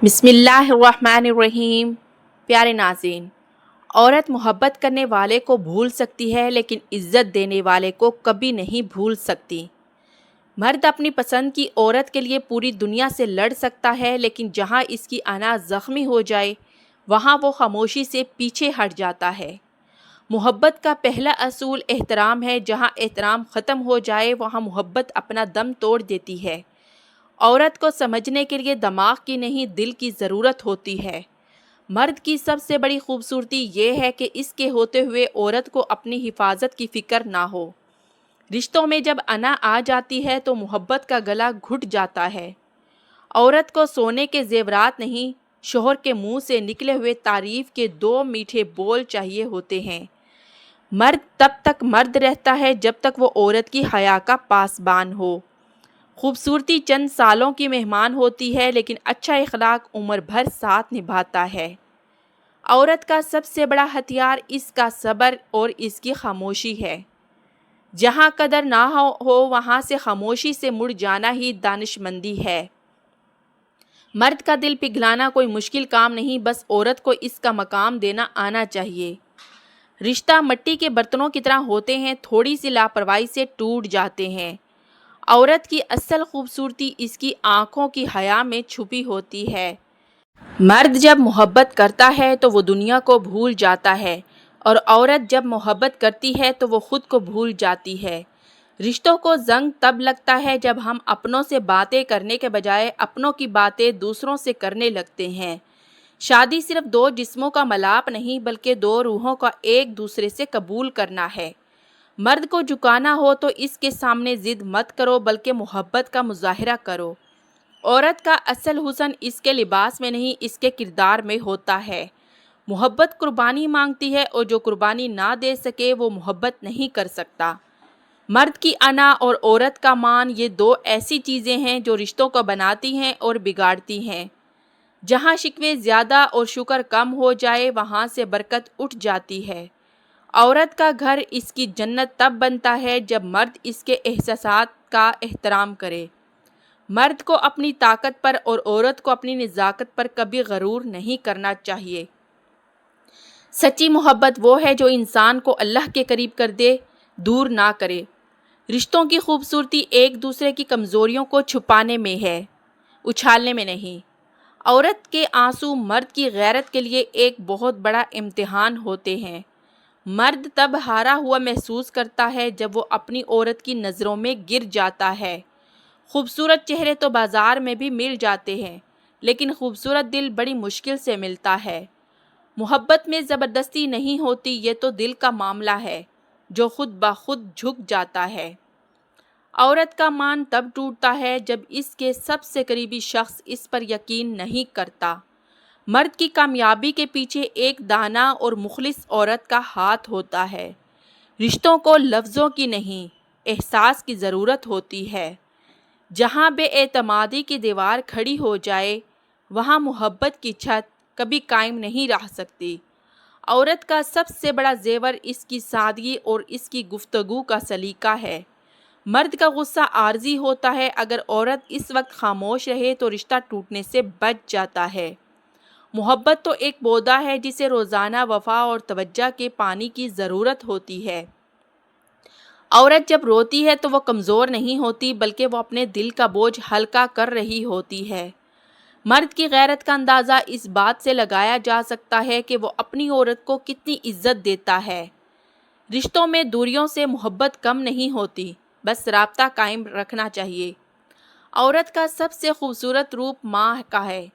بسم اللہ الرحمن الرحیم۔ پیارے ناظرین، عورت محبت کرنے والے کو بھول سکتی ہے لیکن عزت دینے والے کو کبھی نہیں بھول سکتی۔ مرد اپنی پسند کی عورت کے لیے پوری دنیا سے لڑ سکتا ہے لیکن جہاں اس کی انا زخمی ہو جائے وہاں وہ خاموشی سے پیچھے ہٹ جاتا ہے۔ محبت کا پہلا اصول احترام ہے۔ جہاں احترام ختم ہو جائے وہاں محبت اپنا دم توڑ دیتی ہے۔ عورت کو سمجھنے کے لیے دماغ کی نہیں دل کی ضرورت ہوتی ہے۔ مرد کی سب سے بڑی خوبصورتی یہ ہے کہ اس کے ہوتے ہوئے عورت کو اپنی حفاظت کی فکر نہ ہو۔ رشتوں میں جب انا آ جاتی ہے تو محبت کا گلا گھٹ جاتا ہے۔ عورت کو سونے کے زیورات نہیں، شوہر کے منہ سے نکلے ہوئے تعریف کے دو میٹھے بول چاہیے ہوتے ہیں۔ مرد تب تک مرد رہتا ہے جب تک وہ عورت کی حیا کا پاسبان ہو۔ خوبصورتی چند سالوں کی مہمان ہوتی ہے لیکن اچھا اخلاق عمر بھر ساتھ نبھاتا ہے۔ عورت کا سب سے بڑا ہتھیار اس کا صبر اور اس کی خاموشی ہے۔ جہاں قدر نہ ہو وہاں سے خاموشی سے مڑ جانا ہی دانشمندی ہے۔ مرد کا دل پگھلانا کوئی مشکل کام نہیں، بس عورت کو اس کا مقام دینا آنا چاہیے۔ رشتہ مٹی کے برتنوں کی طرح ہوتے ہیں، تھوڑی سی لاپرواہی سے ٹوٹ جاتے ہیں۔ عورت کی اصل خوبصورتی اس کی آنکھوں کی حیا میں چھپی ہوتی ہے۔ مرد جب محبت کرتا ہے تو وہ دنیا کو بھول جاتا ہے اور عورت جب محبت کرتی ہے تو وہ خود کو بھول جاتی ہے۔ رشتوں کو زنگ تب لگتا ہے جب ہم اپنوں سے باتیں کرنے کے بجائے اپنوں کی باتیں دوسروں سے کرنے لگتے ہیں۔ شادی صرف دو جسموں کا ملاپ نہیں بلکہ دو روحوں کا ایک دوسرے سے قبول کرنا ہے۔ مرد کو جھکانا ہو تو اس کے سامنے ضد مت کرو بلکہ محبت کا مظاہرہ کرو۔ عورت کا اصل حسن اس کے لباس میں نہیں اس کے کردار میں ہوتا ہے۔ محبت قربانی مانگتی ہے اور جو قربانی نہ دے سکے وہ محبت نہیں کر سکتا۔ مرد کی انا اور عورت کا مان، یہ دو ایسی چیزیں ہیں جو رشتوں کو بناتی ہیں اور بگاڑتی ہیں۔ جہاں شکوے زیادہ اور شکر کم ہو جائے وہاں سے برکت اٹھ جاتی ہے۔ عورت کا گھر اس کی جنت تب بنتا ہے جب مرد اس کے احساسات کا احترام کرے۔ مرد کو اپنی طاقت پر اور عورت کو اپنی نزاکت پر کبھی غرور نہیں کرنا چاہیے۔ سچی محبت وہ ہے جو انسان کو اللہ کے قریب کر دے، دور نہ کرے۔ رشتوں کی خوبصورتی ایک دوسرے کی کمزوریوں کو چھپانے میں ہے، اچھالنے میں نہیں۔ عورت کے آنسو مرد کی غیرت کے لیے ایک بہت بڑا امتحان ہوتے ہیں۔ مرد تب ہارا ہوا محسوس کرتا ہے جب وہ اپنی عورت کی نظروں میں گر جاتا ہے۔ خوبصورت چہرے تو بازار میں بھی مل جاتے ہیں لیکن خوبصورت دل بڑی مشکل سے ملتا ہے۔ محبت میں زبردستی نہیں ہوتی، یہ تو دل کا معاملہ ہے جو خود بخود جھک جاتا ہے۔ عورت کا مان تب ٹوٹتا ہے جب اس کے سب سے قریبی شخص اس پر یقین نہیں کرتا۔ مرد کی کامیابی کے پیچھے ایک دانا اور مخلص عورت کا ہاتھ ہوتا ہے۔ رشتوں کو لفظوں کی نہیں، احساس کی ضرورت ہوتی ہے۔ جہاں بے اعتمادی کی دیوار کھڑی ہو جائے وہاں محبت کی چھت کبھی قائم نہیں رہ سکتی۔ عورت کا سب سے بڑا زیور اس کی سادگی اور اس کی گفتگو کا سلیقہ ہے۔ مرد کا غصہ عارضی ہوتا ہے، اگر عورت اس وقت خاموش رہے تو رشتہ ٹوٹنے سے بچ جاتا ہے۔ محبت تو ایک پودا ہے جسے روزانہ وفا اور توجہ کے پانی کی ضرورت ہوتی ہے۔ عورت جب روتی ہے تو وہ کمزور نہیں ہوتی بلکہ وہ اپنے دل کا بوجھ ہلکا کر رہی ہوتی ہے۔ مرد کی غیرت کا اندازہ اس بات سے لگایا جا سکتا ہے کہ وہ اپنی عورت کو کتنی عزت دیتا ہے۔ رشتوں میں دوریوں سے محبت کم نہیں ہوتی، بس رابطہ قائم رکھنا چاہیے۔ عورت کا سب سے خوبصورت روپ ماں کا ہے،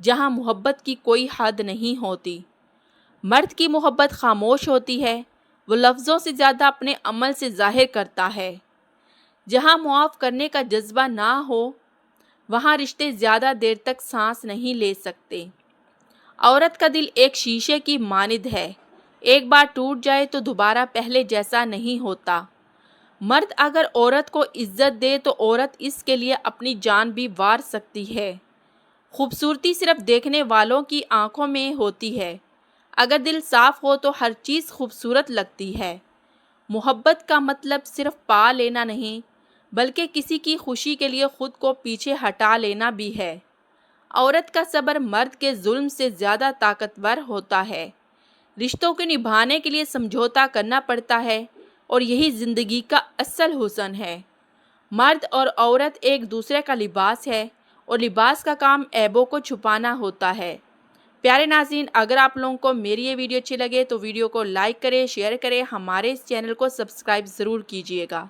جہاں محبت کی کوئی حد نہیں ہوتی۔ مرد کی محبت خاموش ہوتی ہے، وہ لفظوں سے زیادہ اپنے عمل سے ظاہر کرتا ہے۔ جہاں معاف کرنے کا جذبہ نہ ہو وہاں رشتے زیادہ دیر تک سانس نہیں لے سکتے۔ عورت کا دل ایک شیشے کی مانند ہے، ایک بار ٹوٹ جائے تو دوبارہ پہلے جیسا نہیں ہوتا۔ مرد اگر عورت کو عزت دے تو عورت اس کے لیے اپنی جان بھی وار سکتی ہے۔ خوبصورتی صرف دیکھنے والوں کی آنکھوں میں ہوتی ہے، اگر دل صاف ہو تو ہر چیز خوبصورت لگتی ہے۔ محبت کا مطلب صرف پا لینا نہیں بلکہ کسی کی خوشی کے لیے خود کو پیچھے ہٹا لینا بھی ہے۔ عورت کا صبر مرد کے ظلم سے زیادہ طاقتور ہوتا ہے۔ رشتوں کو نبھانے کے لیے سمجھوتا کرنا پڑتا ہے اور یہی زندگی کا اصل حسن ہے۔ مرد اور عورت ایک دوسرے کا لباس ہے اور لباس کا کام عیبوں کو چھپانا ہوتا ہے۔ پیارے ناظرین، اگر آپ لوگوں کو میری یہ ویڈیو اچھی لگے تو ویڈیو کو لائک کریں، شیئر کریں، ہمارے اس چینل کو سبسکرائب ضرور کیجیے گا۔